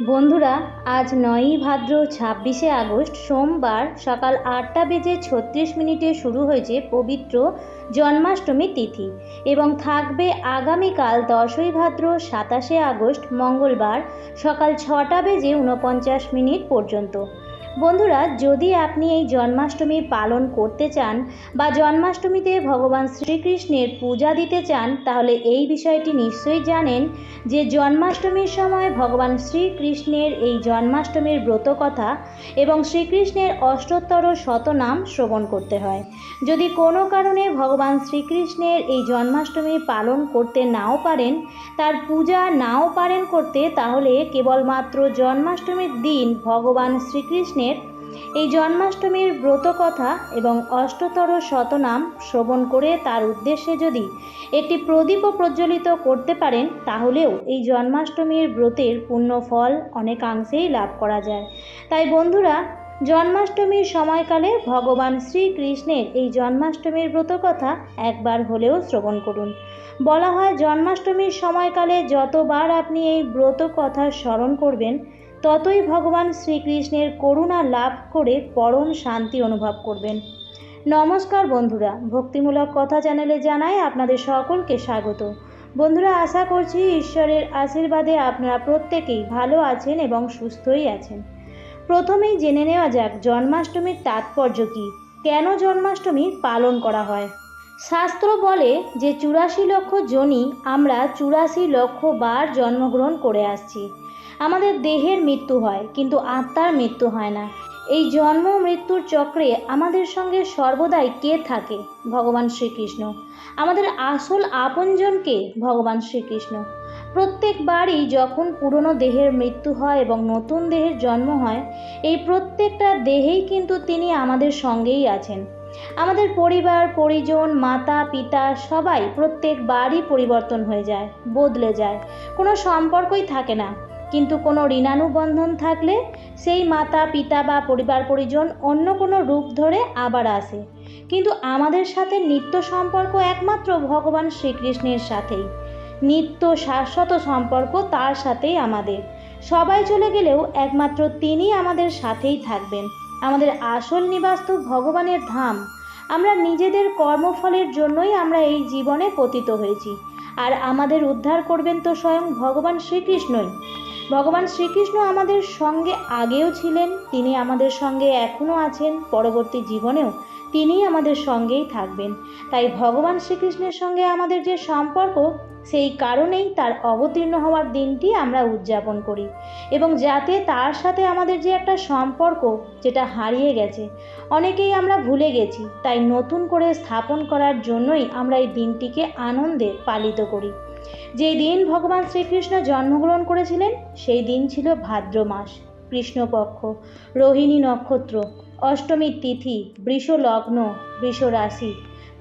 বন্ধুরা, আজ ৯ই ভাদ্র ২৬শে আগস্ট সোমবার সকাল ৮টা বেজে ৩৬ মিনিটে শুরু হয়েছে পবিত্র জন্মাষ্টমী তিথি এবং থাকবে আগামীকাল ১০ই ভাদ্র ২৭শে আগস্ট মঙ্গলবার সকাল ৬টা বেজে ৪৯ মিনিট পর্যন্ত। বন্ধুরা, যদি আপনি এই জন্মাষ্টমী পালন করতে চান বা জন্মাষ্টমীতে ভগবান শ্রীকৃষ্ণের পূজা দিতে চান, তাহলে এই বিষয়টি নিশ্চয়ই জানেন যে জন্মাষ্টমীর সময় ভগবান শ্রীকৃষ্ণের এই জন্মাষ্টমীর ব্রতকথা এবং শ্রীকৃষ্ণের অষ্টোত্তর শতনাম শ্রবণ করতে হয়। যদি কোনো কারণে ভগবান শ্রীকৃষ্ণের এই জন্মাষ্টমী পালন করতে নাও পারেন, তার পূজা নাও পারেন করতে, তাহলে কেবলমাত্র জন্মাষ্টমীর দিন ভগবান শ্রীকৃষ্ণের এই জন্মাষ্টমীর ব্রতকথা এবং অষ্টোত্তর শতনাম শ্রবণ করে তার উদ্দেশ্যে যদি একটি প্রদীপও প্রজ্বলিত করতে পারেন, তাহলেও এই জন্মাষ্টমীর ব্রতের পুণ্য ফল অনেকাংশেই লাভ করা যায়। তাই বন্ধুরা, জন্মাষ্টমীর সময়কালে ভগবান শ্রীকৃষ্ণের এই জন্মাষ্টমীর ব্রতকথা একবার হলেও শ্রবণ করুন। বলা হয়, জন্মাষ্টমীর সময়কালে যতবার আপনি এই ব্রতকথা স্মরণ করবেন, ততই ভগবান শ্রীকৃষ্ণের করুণা লাভ করে পরম শান্তি অনুভব করবেন। নমস্কার বন্ধুরা, ভক্তিমূলক কথা চ্যানেলে জানাই আপনাদের সকলকে স্বাগত। বন্ধুরা, আশা করছি ঈশ্বরের আশীর্বাদে আপনারা প্রত্যেকেই ভালো আছেন এবং সুস্থই আছেন। প্রথমেই জেনে নেওয়া যাক জন্মাষ্টমীর তাৎপর্য কী, কেন জন্মাষ্টমী পালন করা হয়। শাস্ত্র বলে যে ৮৪ লক্ষ যোনি আমরা ৮৪ লক্ষ বার জন্মগ্রহণ করে আসছি। আমাদের দেহের মৃত্যু হয়, কিন্তু আত্মার মৃত্যু হয় না। এই জন্ম মৃত্যুর চক্রে আমাদের সঙ্গে সর্বদাই কে থাকে? ভগবান শ্রীকৃষ্ণ। আমাদের আসল আপনজন কে? ভগবান শ্রীকৃষ্ণ। প্রত্যেকবারই যখন পুরনো দেহের মৃত্যু হয় এবং নতুন দেহের জন্ম হয়, এই প্রত্যেকটা দেহেই কিন্তু তিনি আমাদের সঙ্গেই আছেন। আমাদের পরিবার পরিজন, মাতা পিতা সবাই প্রত্যেকবারই পরিবর্তন হয়ে যায়, বদলে যায়, কোনো সম্পর্কই থাকে না। কিন্তু কোনো ঋণানুবন্ধন থাকলে সেই মাতা পিতা বা পরিবার পরিজন অন্য কোনো রূপ ধরে আবার আসে। কিন্তু আমাদের সাথে নিত্য সম্পর্ক একমাত্র ভগবান শ্রীকৃষ্ণের সাথেই। নিত্য শাশ্বত সম্পর্ক তার সাথেই আমাদের। সবাই চলে গেলেও একমাত্র তিনি আমাদের সাথেই থাকবেন। আমাদের আসল নিবাস তো ভগবানের ধাম। আমরা নিজেদের কর্মফলের জন্যই আমরা এই জীবনে পতিত হয়েছি, আর আমাদের উদ্ধার করবেন তো স্বয়ং ভগবান শ্রীকৃষ্ণই। ভগবান শ্রীকৃষ্ণ আমাদের সঙ্গে আগেও ছিলেন, তিনি আমাদের সঙ্গে এখনও আছেন, পরবর্তী জীবনেও তিনি আমাদের সঙ্গেই থাকবেন। তাই ভগবান শ্রীকৃষ্ণের সঙ্গে আমাদের যে সম্পর্ক, সেই কারণেই তার অবতীর্ণ হওয়ার দিনটি আমরা উদযাপন করি, এবং যাতে তার সাথে আমাদের যে একটা সম্পর্ক যেটা হারিয়ে গেছে, অনেকেই আমরা ভুলে গেছি, তাই নতুন করে স্থাপন করার জন্যই আমরা এই দিনটিকে আনন্দে পালিত করি। যেই দিন ভগবান শ্রীকৃষ্ণ জন্মগ্রহণ করেছিলেন, সেই দিন ছিল ভাদ্র মাস, কৃষ্ণপক্ষ, রোহিণী নক্ষত্র, অষ্টমীর তিথি, বৃষ লগ্ন, বৃষ রাশি,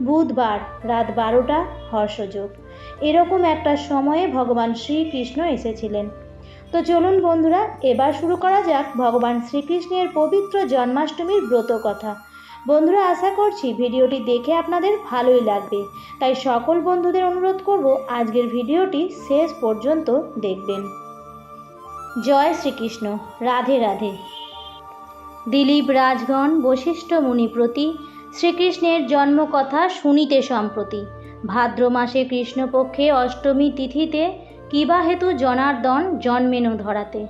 বুধবার, রাত 12টা, হর্ষযোগ। এরকম একটা সময়ে ভগবান শ্রীকৃষ্ণ এসেছিলেন। তো চলুন বন্ধুরা, এবার শুরু করা যাক ভগবান শ্রীকৃষ্ণের পবিত্র জন্মাষ্টমীর ব্রত কথা। বন্ধুরা, আশা করছি ভিডিওটি দেখে আপনাদের ভালোই লাগবে, তাই সকল বন্ধুদের অনুরোধ করব আজকের ভিডিওটি শেষ পর্যন্ত দেখবেন। জয় শ্রীকৃষ্ণ, রাধে রাধে। দিলীপ রাজগণ বশিষ্ঠ মুনি প্রতি শ্রীকৃষ্ণের জন্মকথা শুনিতে সম্প্রতি। ভাদ্র মাসে কৃষ্ণপক্ষে অষ্টমী তিথিতে কিবা হেতু জনার্দন জন্মেন ধরাতে।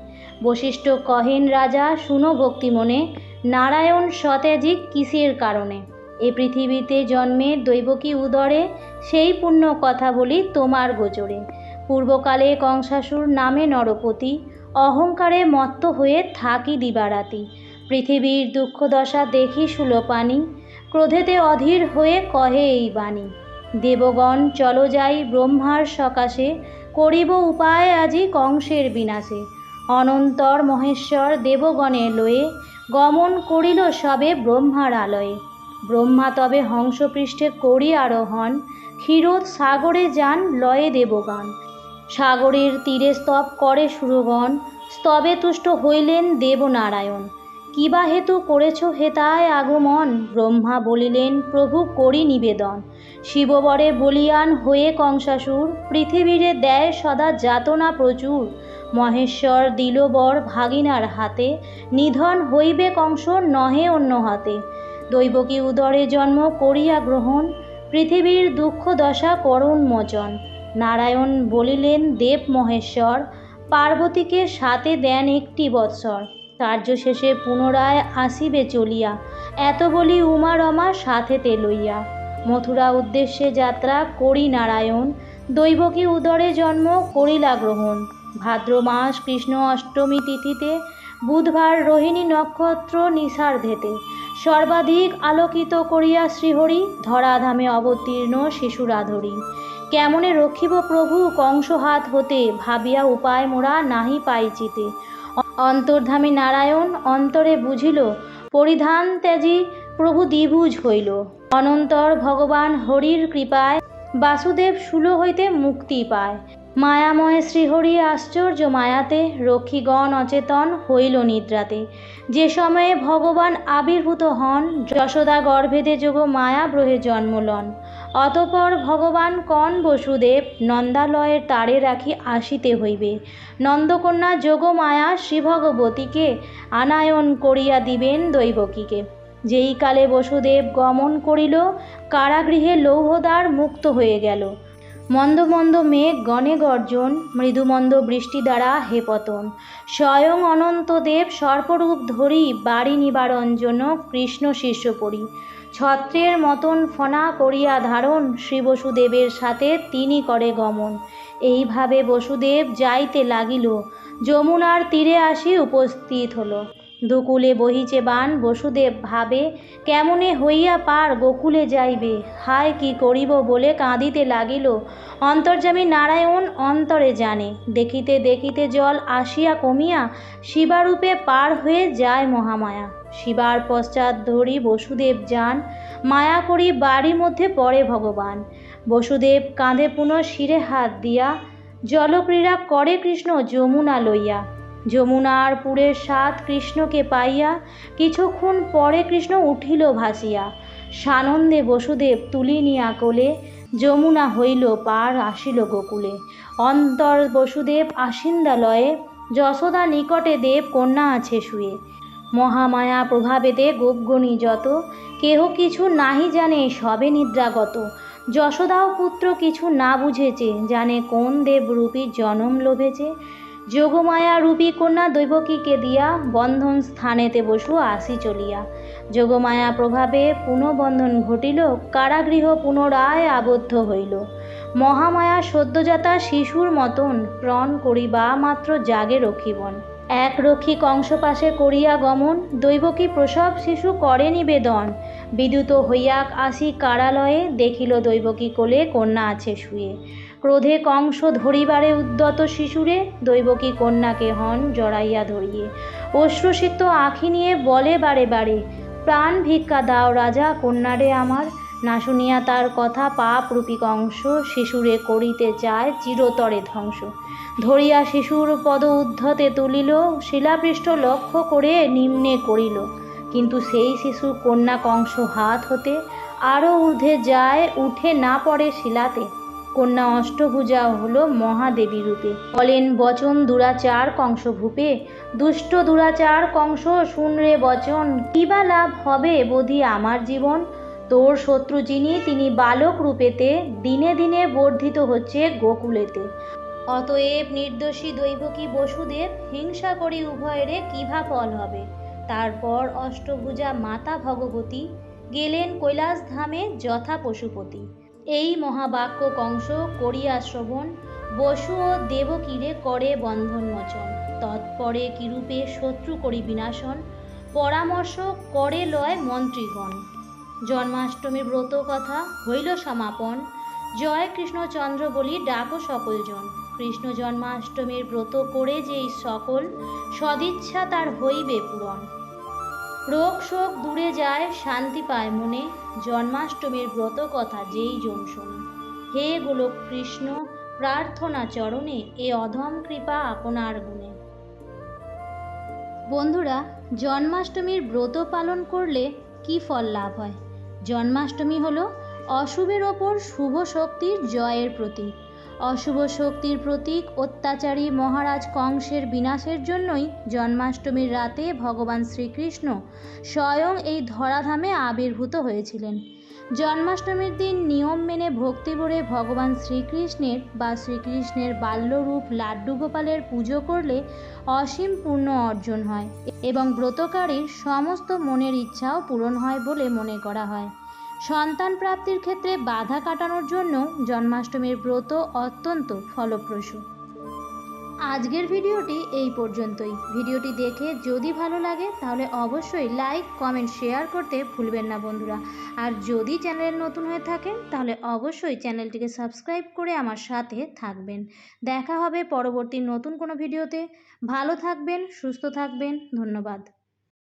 বশিষ্ঠ কহেন, রাজা শুনো ভক্তি মনে, নারায়ণ সতেজিক কিসের কারণে? এ পৃথিবীতে জন্মে দৈবকী উদরে, সেই পুণ্য কথা বলি তোমার গোচরে। পূর্বকালে কংসাসুর নামে নরপতি, অহংকারে মত্ত হয়ে থাকি দিবারাতি। পৃথিবীর দুঃখ দশা দেখি সুলোপানি, ক্রোধেতে অধীর হয়ে কহে এই বাণী। দেবগণ চলো যাই ব্রহ্মার সকাশে, করিব উপায় আজি কংসের বিনাশে। অনন্তর মহেশ্বর দেবগণের লয়ে, গমন করিল সবে ব্রহ্মার আলয়ে। ব্রহ্মা তবে হংসপৃষ্ঠে করি আরোহণ, ক্ষীরোদ সাগরে যান লয়ে দেবগান। সাগরের তীরে স্তব করে সুরগণ, স্তবে তুষ্ট হইলেন দেবনারায়ণ। কিবা হেতু করেছ হেতায় আগমন? ব্রহ্মা বলিলেন, প্রভু করি নিবেদন। শিববরে বলিয়ান হয়ে কংসাসুর, পৃথিবীরে দেয় সদা যাতনা প্রচুর। মহেশ্বর দিল বর ভাগিনার হাতে, নিধন হইবে কংস নহে অন্য হাতে। দৈবকী উদরে জন্ম করিয়া গ্রহণ, পৃথিবীর দুঃখ দশা করুণ মোচন। নারায়ণ বলিলেন দেব মহেশ্বর, পার্বতীকে সাথে দেন একটি বৎসর। কার্য শেষে পুনরায় আসিবে চলিয়া, এত বলি উমা রমা সাথেতে লইয়া। মথুরা উদ্দেশ্যে যাত্রা করি নারায়ণ, দৈবকী উদরে জন্ম করিলা গ্রহণ। ভাদ্র মাস কৃষ্ণ অষ্টমী তিথিতে, বুধবার রোহিণী নক্ষত্র নিশার্ধেতে, সর্বাধিক আলোকিত করিয়া শ্রীহরি, ধরাধামে অবতীর্ণ শিশুরাধরি। কেমনে রক্ষিব প্রভু কংস হাত হতে, ভাবিয়া উপায় মোরা নাহি পাইচিতে। অন্তর্ধামী নারায়ণ অন্তরে বুঝিল, পরিধান ত্যাজি প্রভু দ্বিভুজ হইল। অনন্তর ভগবান হরির কৃপায়, বাসুদেব শূল হইতে মুক্তি পায়। মায়াময় শ্রীহরি আশ্চর্য মায়াতে, রক্ষীগণ অচেতন হইল নিদ্রাতে। যে সময়ে ভগবান আবির্ভূত হন, যশোদা গর্ভেদে যোগ মায়া ব্রহে জন্ম লন। অতঃপর ভগবান কন বসুদেব, নন্দালয়ের তারে রাখি আসিতে হইবে। নন্দকন্যা যোগ মায়া শ্রী ভগবতীকে, আনায়ন করিয়া দিবেন দৈবকীকে। যেই কালে বসুদেব গমন করিল, কারাগৃহে লৌহদ্বার মুক্ত হয়ে গেল। মন্দ মন্দ মেঘ গণে গর্জন, মৃদুমন্দ বৃষ্টি দ্বারা হে পতন। স্বয়ং অনন্তদেব সর্পরূপ ধরি, বাড়ি নিবারণ জন্য কৃষ্ণ শিষ্য পড়ি। ছত্রের মতন ফনা করিয়া ধারণ, শ্রী বসুদেবের সাথে তিনি করে গমন। এইভাবে বসুদেব যাইতে লাগিল, যমুনার তীরে আসি উপস্থিত হলো। দুকুলে বহিছে বান, বসুদেব ভাবে, কেমনে হইয়া পার গোকুলে যাইবে। হায় কি করিব বলে কাঁদিতে লাগিল। অন্তর্যামী নারায়ণ অন্তরে জানে, দেখিতে দেখিতে জল আসিয়া কমিয়া, শিবারূপে পার হয়ে যায় মহামায়া। শিবার পশ্চাৎ ধরি বসুদেব যান, মায়া করি বাড়ির মধ্যে পড়ে ভগবান। বসুদেব কাঁধে পুনঃ শিরে হাত দিয়া, জলক্রীড়া করে কৃষ্ণ যমুনা লইয়া। যমুনার পুরের স্বাদ কৃষ্ণকে পাইয়া, কিছুক্ষণ পরে কৃষ্ণ উঠিল ভাসিয়া। সানন্দে বসুদেব তুলিনিয়া কোলে, যমুনা হইল পার আসিল গোকুলে। অন্তর বসুদেব আসিন্দালয়ে, যশোদা নিকটে দেব কন্যা আছে শুয়ে। মহামায়া প্রভাবেতে গোপগণী যত, কেহ কিছু নাহি জানে সবে নিদ্রাগত। যশোদাও পুত্র কিছু না বুঝেছে, জানে কোন দেবরূপী জনম লোভেছে। যোগমায়া রূপী কন্যা দৈবকীকে দিয়া, বন্ধন স্থানেতে বসু আসি চলিয়া। যোগমায়া প্রভাবে পুনঃবন্ধন ঘটিল, কারাগৃহ পুনরায় আবদ্ধ হইল। মহামায়া সদ্যজাতা শিশুর মতন, প্রণ করিবা মাত্র জাগে রক্ষীবন। এক রক্ষী কংস পাশে করিয়া গমন, দৈবকী প্রসব শিশু করে নিবেদন। বিদ্যুত হইয়াক আসি কারালয়ে, দেখিল দৈবকী কোলে কন্যা আছে শুয়ে। ক্রোধে কংস ধরিবারে উদ্যত শিশুরে, দৈবকী কন্যাকে হন জড়াইয়া ধরিয়ে। অশ্রুসিক্ত আঁখি নিয়ে বলে বারে বারে, প্রাণ ভিক্ষা দাও রাজা কন্যারে আমার। না শুনিয়া তার কথা পাপরূপী কংস, শিশুরে করিতে চায় চিরতরে ধ্বংস। ধরিয়া শিশুর পদ উদ্ধতে তুলিল, শিলাপৃষ্ঠ লক্ষ্য করে নিম্নে করিল। কিন্তু সেই শিশু কন্যা কংস হাত হতে, আরও ঊর্ধ্বে যায় উঠে না পড়ে শিলাতে। কন্যা অষ্টভুজা হলো মহাদেবী রূপে, বলেন বচন দুরাচার কংস ভূপে। দুষ্ট দুরাচার কংস শুনরে বচন, কিবা লাভ হবে বোধি আমার জীবন। তোর শত্রু যিনি তিনি বালক রূপেতে, দিনে দিনে বর্ধিত হচ্ছে গোকুলেতে। অতএব নির্দোষী দৈবকী বসুদেব, হিংসা করি উভয়েরে কিভা ফল হবে। তারপর অষ্টভুজা মাতা ভগবতী, গেলেন কৈলাস ধামে যথা পশুপতি। এই মহাবাক্য কংস করিয়া শ্রবণ, বসু ও দেবকীরে করে বন্ধন মোচন। তৎপরে কিরূপে শত্রু করি বিনাশন, পরামর্শ করে লয় মন্ত্রীগণ। জন্মাষ্টমীর ব্রত কথা হইল সমাপন, জয় কৃষ্ণচন্দ্র বলি ডাকো সকলজন। কৃষ্ণ জন্মাষ্টমীর ব্রত করে যেই সকল, সদিচ্ছা তার হইবে পূরণ। রোগ শোক দূরে যায় শান্তি পায় মনে, জন্মাষ্টমীর ব্রত কথা যেই জন শোনে। হে গোলক কৃষ্ণ প্রার্থনা চরণে, এ অধম কৃপা আপনার গুণে। বন্ধুরা, জন্মাষ্টমীর ব্রত পালন করলে কি ফল লাভ হয়? জন্মাষ্টমী হলো অশুভের ওপর শুভ শক্তির জয়ের প্রতীক। অশুভ শক্তির প্রতীক অত্যাচারী মহারাজ কংসের বিনাশের জন্যই জন্মাষ্টমীর রাতে ভগবান শ্রীকৃষ্ণ স্বয়ং এই ধরাধামে আবির্ভূত হয়েছিলেন। জন্মাষ্টমীর দিন নিয়ম মেনে ভক্তি ভরে ভগবান শ্রীকৃষ্ণের বাল্যরূপ লাড্ডু গোপালের পুজো করলে অসীম পুণ্য অর্জন হয় এবং ব্রতকারীর সমস্ত মনের ইচ্ছাও পূরণ হয় বলে মনে করা হয়। সন্তান প্রাপ্তির ক্ষেত্রে বাধা কাটানোর জন্য জন্মাষ্টমীর ব্রত অত্যন্ত ফলপ্রসূ। আজকের ভিডিওটি এই পর্যন্তই। ভিডিওটি দেখে যদি ভালো লাগে তাহলে অবশ্যই লাইক, কমেন্ট, শেয়ার করতে ভুলবেন না বন্ধুরা। আর যদি চ্যানেল নতুন হয়ে থাকেন তাহলে অবশ্যই চ্যানেলটিকে সাবস্ক্রাইব করে আমার সাথে থাকবেন। দেখা হবে পরবর্তী নতুন কোনো ভিডিওতে। ভালো থাকবেন, সুস্থ থাকবেন। ধন্যবাদ।